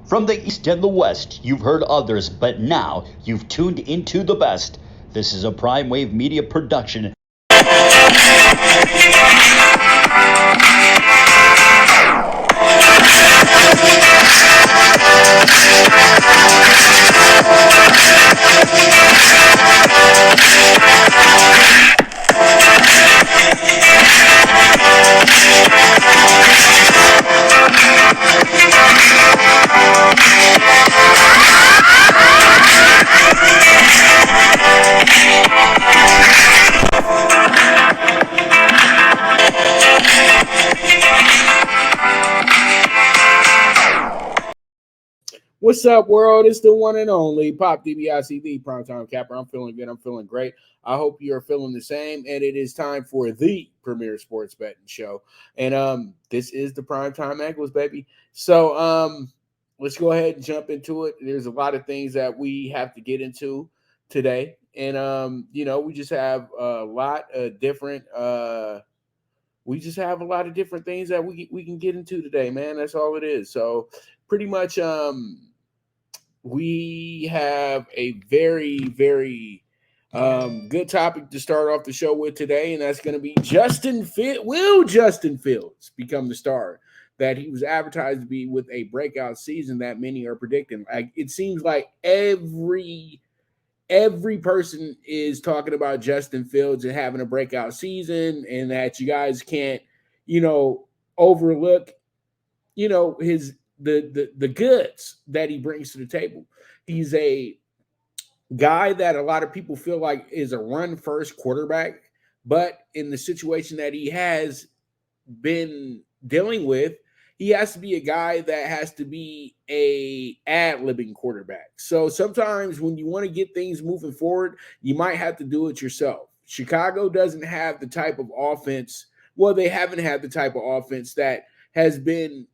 From the East and the West, you've heard others, but now you've tuned into the best. This is a PrimeWave Media production. What's up, world? It's the one and only Pop Dibiase, the primetime capper. I'm feeling good. I'm feeling great. I hope you're feeling the same. And it is time for the premier sports betting show. And this is the primetime angles, baby. So let's go ahead and jump into it. There's a lot of things that we have to get into today. And we just have a lot of different things that we can get into today, man. That's all it is. So pretty much we have a very, very good topic to start off the show with today, and that's going to be Will Justin Fields become the star that he was advertised to be with a breakout season that many are predicting? Like, it seems like every person is talking about Justin Fields and having a breakout season, and that you guys can't, overlook, his the goods that he brings to the table. He's a guy that a lot of people feel like is a run first quarterback, but in the situation that he has been dealing with, he has to be a guy that has to be a ad-libbing quarterback. So sometimes when you want to get things moving forward, you might have to do it yourself. Chicago doesn't have the type of offense. Well, they haven't had the type of offense that has been,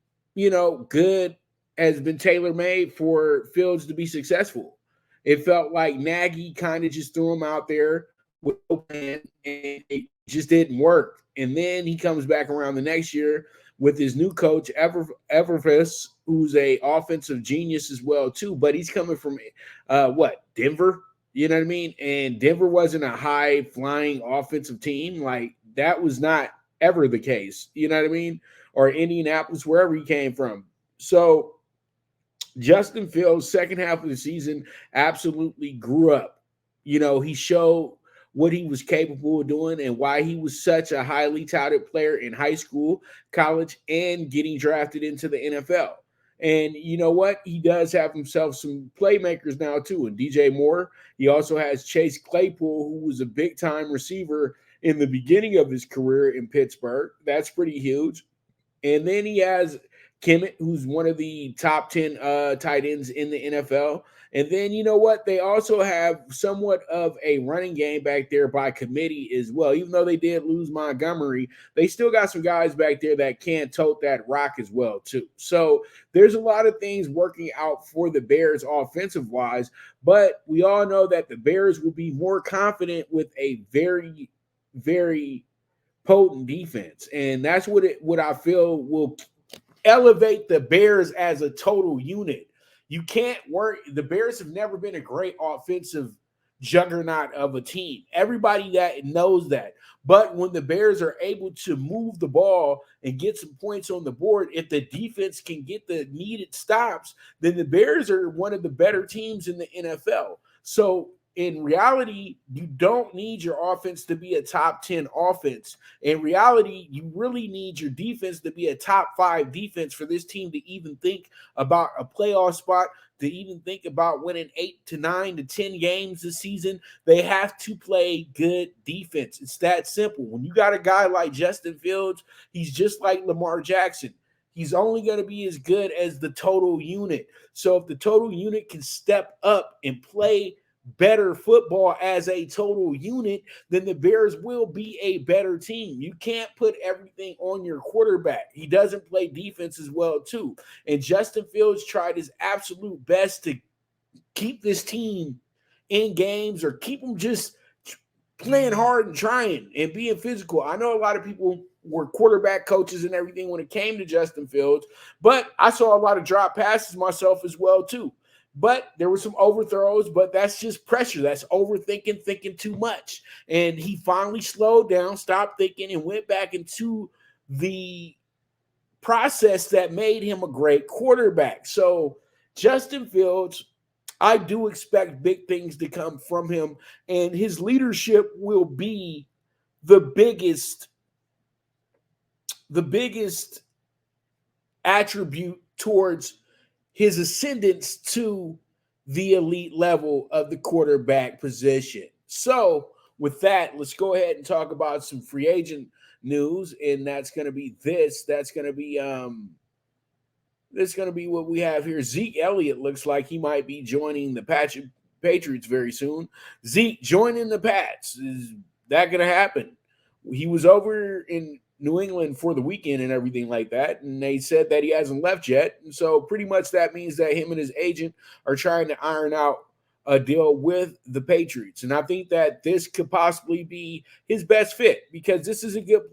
good, has been tailor-made for Fields to be successful. It felt like Nagy kind of just threw him out there with no plan, and it just didn't work. And then he comes back around the next year with his new coach, Everfus, who's a offensive genius as well, too. But he's coming from, Denver? You know what I mean? And Denver wasn't a high-flying offensive team. Like, that was not ever the case. You know what I mean? Or Indianapolis, wherever he came from. So Justin Fields, second half of the season, absolutely grew up. He showed what he was capable of doing and why he was such a highly touted player in high school, college, and getting drafted into the NFL. And you know what? He does have himself some playmakers now, too. And DJ Moore. He also has Chase Claypool, who was a big-time receiver in the beginning of his career in Pittsburgh. That's pretty huge. And then he has Kimmett, who's one of the top 10 tight ends in the NFL. And then, you know what? They also have somewhat of a running game back there by committee as well. Even though they did lose Montgomery, they still got some guys back there that can tote that rock as well, too. So there's a lot of things working out for the Bears offensive-wise, but we all know that the Bears will be more confident with a very, very potent defense. And that's what I feel will elevate the Bears as a total unit. You can't worry. The Bears have never been a great offensive juggernaut of a team. Everybody that knows that. But when the Bears are able to move the ball and get some points on the board, if the defense can get the needed stops, then the Bears are one of the better teams in the NFL. So in reality, you don't need your offense to be a top 10 offense. In reality, you really need your defense to be a top 5 defense for this team to even think about a playoff spot, to even think about winning 8 to 9 to 10 games this season. They have to play good defense. It's that simple. When you got a guy like Justin Fields, he's just like Lamar Jackson. He's only going to be as good as the total unit. So if the total unit can step up and play better football as a total unit, then the Bears will be a better team. You can't put everything on your quarterback. He doesn't play defense as well, too. And Justin Fields tried his absolute best to keep this team in games or keep them just playing hard and trying and being physical. I know a lot of people were quarterback coaches and everything when it came to Justin Fields. But I saw a lot of drop passes myself as well too. But there were some overthrows, but that's just pressure. That's overthinking, thinking too much. And he finally slowed down, stopped thinking, and went back into the process that made him a great quarterback. So Justin Fields, I do expect big things to come from him, and his leadership will be the biggest attribute towards his ascendance to the elite level of the quarterback position. So with that, let's go ahead and talk about some free agent news, and that's going to be this. That's going to be what we have here. Zeke Elliott looks like he might be joining the Patriots very soon. Zeke joining the Pats. Is that going to happen? He was over in New England for the weekend and everything like that, and they said that he hasn't left yet. And so pretty much that means that him and his agent are trying to iron out a deal with the Patriots. And I think that this could possibly be his best fit, because this is a good